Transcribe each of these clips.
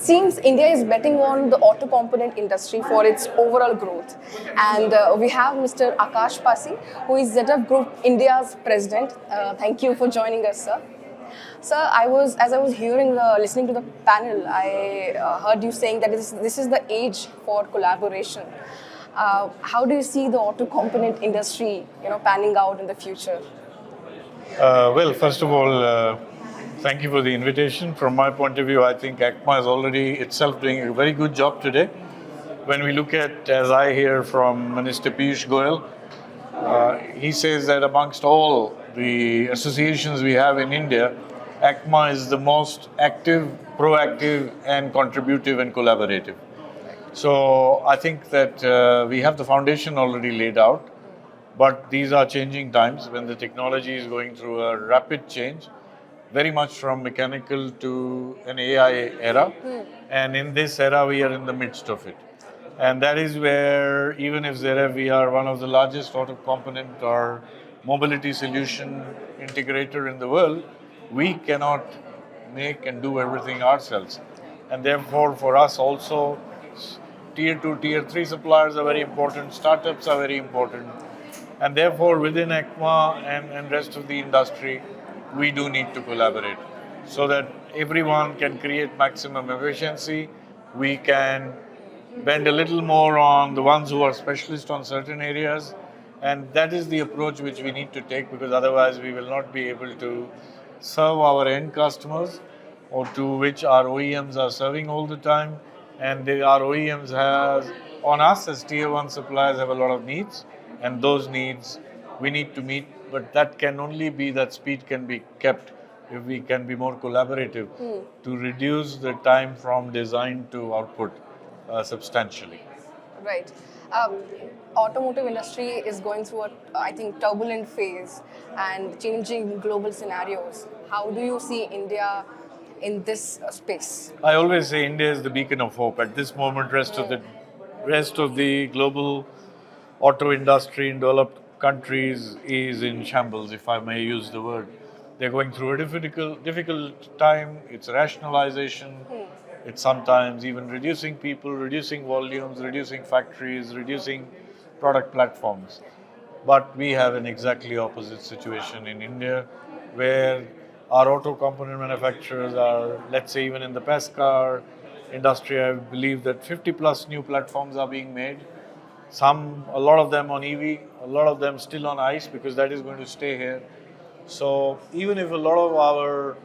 seems India is betting on the auto component industry for its overall growth. And we have Mr. Akash Passey, who is ZF Group India's president. Thank you for joining us, sir. Sir, as I was listening to the panel, I heard you saying that this is the age for collaboration. How do you see the auto component industry, panning out in the future? Well, first of all, thank you for the invitation. From my point of view, I think ACMA is already itself doing a very good job today. When we look at, as I hear from Minister Piyush Goyal, he says that amongst all the associations we have in India, ACMA is the most active, proactive, and contributive and collaborative. So I think that we have the foundation already laid out, but these are changing times when the technology is going through a rapid change, very much from mechanical to an AI era. And in this era, we are in the midst of it. And that is where, even if we are one of the largest auto component or mobility solution integrator in the world, we cannot make and do everything ourselves. And therefore, for us also, Tier 2, Tier 3 suppliers are very important, startups are very important. And therefore, within ACMA and rest of the industry, we do need to collaborate so that everyone can create maximum efficiency. We can bend a little more on the ones who are specialists on certain areas. And that is the approach which we need to take, because otherwise we will not be able to serve our end customers, or to which our OEMs are serving all the time. And our OEMs have, on us as Tier 1 suppliers, have a lot of needs. And those needs we need to meet, but that speed can be kept if we can be more collaborative to reduce the time from design to output substantially. Right. Automotive industry is going through I think, turbulent phase and changing global scenarios. How do you see India in this space? I always say India is the beacon of hope. At this moment, rest of the global auto industry in developed countries is in shambles, if I may use the word. They're going through a difficult time. It's rationalization. It's sometimes even reducing people, reducing volumes, reducing factories, reducing product platforms. But we have an exactly opposite situation in India, where our auto component manufacturers are, let's say, even in the passenger car industry, I believe that 50 plus new platforms are being made. A lot of them on EV, a lot of them still on ICE, because that is going to stay here. So even if a lot of our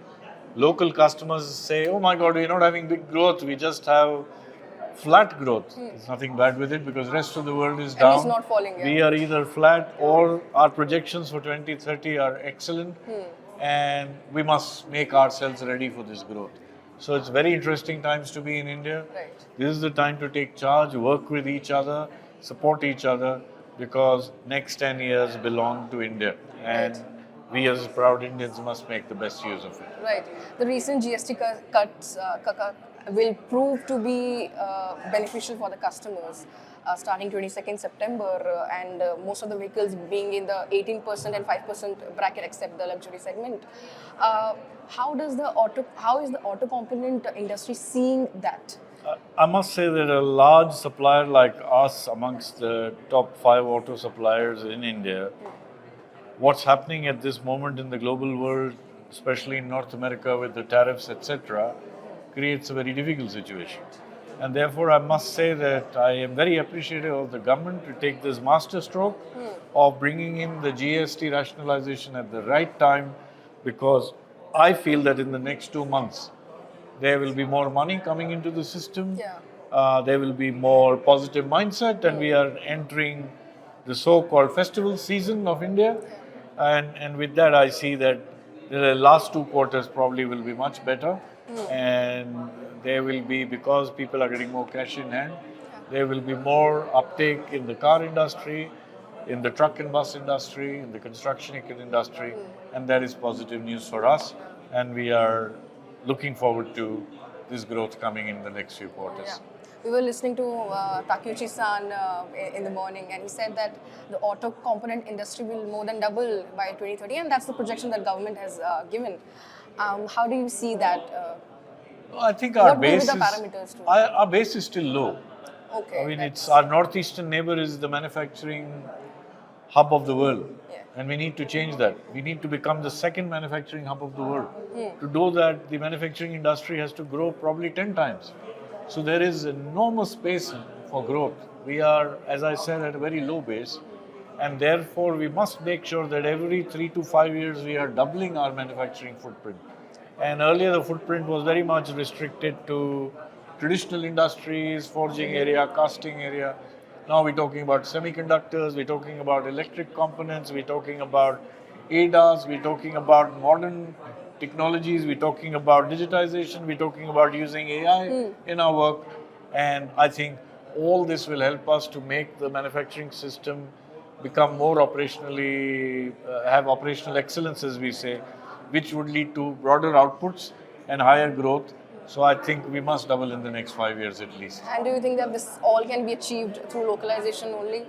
local customers say, oh my God, we're not having big growth, we just have flat growth. There's nothing bad with it, because the rest of the world is down. And it's not falling. Yeah. We are either flat, or our projections for 2030 are excellent, and we must make ourselves ready for this growth. So it's very interesting times to be in India. Right. This is the time to take charge, work with each other, support each other, because next 10 years belong to India. And we as proud Indians must make the best use of it. Right. The recent GST cuts will prove to be beneficial for the customers starting 22nd September, and most of the vehicles being in the 18% and 5% bracket except the luxury segment. How is the auto component industry seeing that? I must say that a large supplier like us, amongst the top 5 auto suppliers in India, what's happening at this moment in the global world, especially in North America with the tariffs, etc., creates a very difficult situation. And therefore, I must say that I am very appreciative of the government to take this master stroke of bringing in the GST rationalization at the right time, because I feel that in the next 2 months, there will be more money coming into the system. Yeah. There will be more positive mindset, and we are entering the so-called festival season of India. And with that, I see that the last 2 quarters probably will be much better. And there will be, because people are getting more cash in hand, there will be more uptake in the car industry, in the truck and bus industry, in the construction industry. And that is positive news for us. And we are looking forward to this growth coming in the next few quarters. Yeah. We were listening to Takeuchi-san in the morning, and he said that the auto component industry will more than double by 2030, and that's the projection that government has given. How do you see that? I think our What will be base the is parameters to it? our base is still low. Okay. I mean, that's- it's our northeastern neighbor is the manufacturing hub of the world, Yeah. and we need to change that. We need to become the second manufacturing hub of the world. Hmm. To do that, the manufacturing industry has to grow probably 10 times. So there is enormous space for growth. We are, as I said, at a very low base, and therefore we must make sure that every 3 to 5 years we are doubling our manufacturing footprint. And earlier the footprint was very much restricted to traditional industries, forging area, casting area. Now we're talking about semiconductors, we're talking about electric components, we're talking about ADAS, we're talking about modern technologies, we're talking about digitization, we're talking about using AI in our work. And I think all this will help us to make the manufacturing system become more operationally, have operational excellence, as we say, which would lead to broader outputs and higher growth. So I think we must double in the next 5 years at least. And do you think that this all can be achieved through localization only?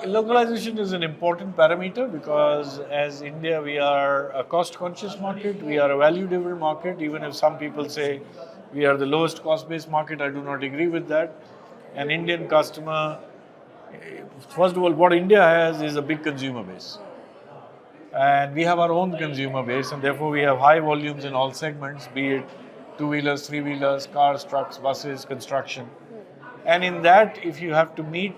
Localization is an important parameter because as India, we are a cost-conscious market, we are a value-driven market. Even if some people say we are the lowest cost-based market, I do not agree with that. An Indian customer, first of all, what India has is a big consumer base. And we have our own consumer base, and therefore we have high volumes in all segments, be it two-wheelers, three-wheelers, cars, trucks, buses, construction. And in that, if you have to meet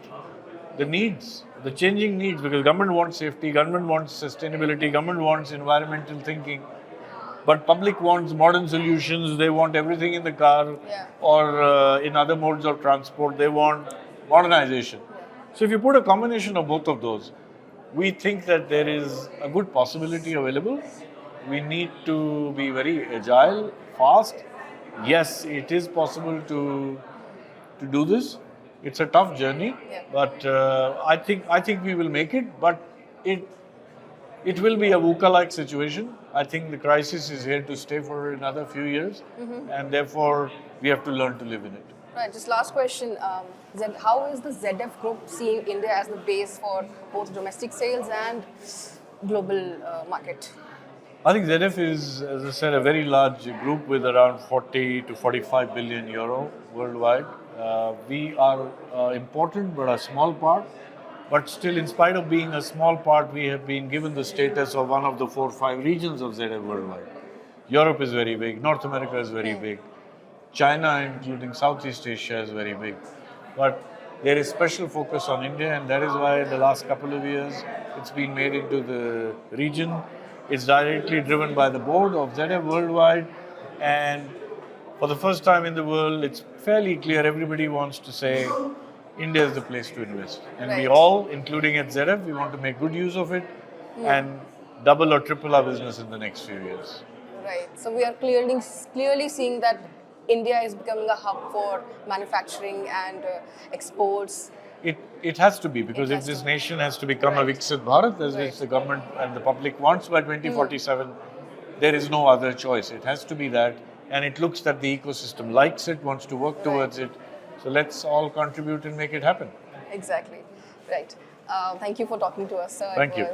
the needs, the changing needs, because government wants safety, government wants sustainability, government wants environmental thinking, but public wants modern solutions. They want everything in the car or in other modes of transport. They want modernization. So if you put a combination of both of those, we think that there is a good possibility available. We need to be very agile, fast. Yes, it is possible to do this. It's a tough journey, but I think we will make it. But it will be a VUCA-like situation. I think the crisis is here to stay for another few years, and therefore we have to learn to live in it. Right, just last question. How is the ZF Group seeing India as the base for both domestic sales and global market? I think ZF is, as I said, a very large group with around 40 to 45 billion euro worldwide. We are important but a small part. But still, in spite of being a small part, we have been given the status of one of the 4 or 5 regions of ZF worldwide. Europe is very big, North America is very big, China, including Southeast Asia, is very big. But there is special focus on India, and that is why in the last couple of years it's been made into the region. It's directly driven by the board of ZF worldwide, and for the first time in the world, it's fairly clear everybody wants to say India is the place to invest. And we all, including at ZF, we want to make good use of it and double or triple our business in the next few years. Right. So we are clearly seeing that India is becoming a hub for manufacturing and exports. It has to be, because if this nation has to become a Viksit Bharat, as which the government and the public wants by 2047, there is no other choice. It has to be that. And it looks that the ecosystem likes it, wants to work towards it. So let's all contribute and make it happen. Exactly. Right. Thank you for talking to us, sir. Thank you.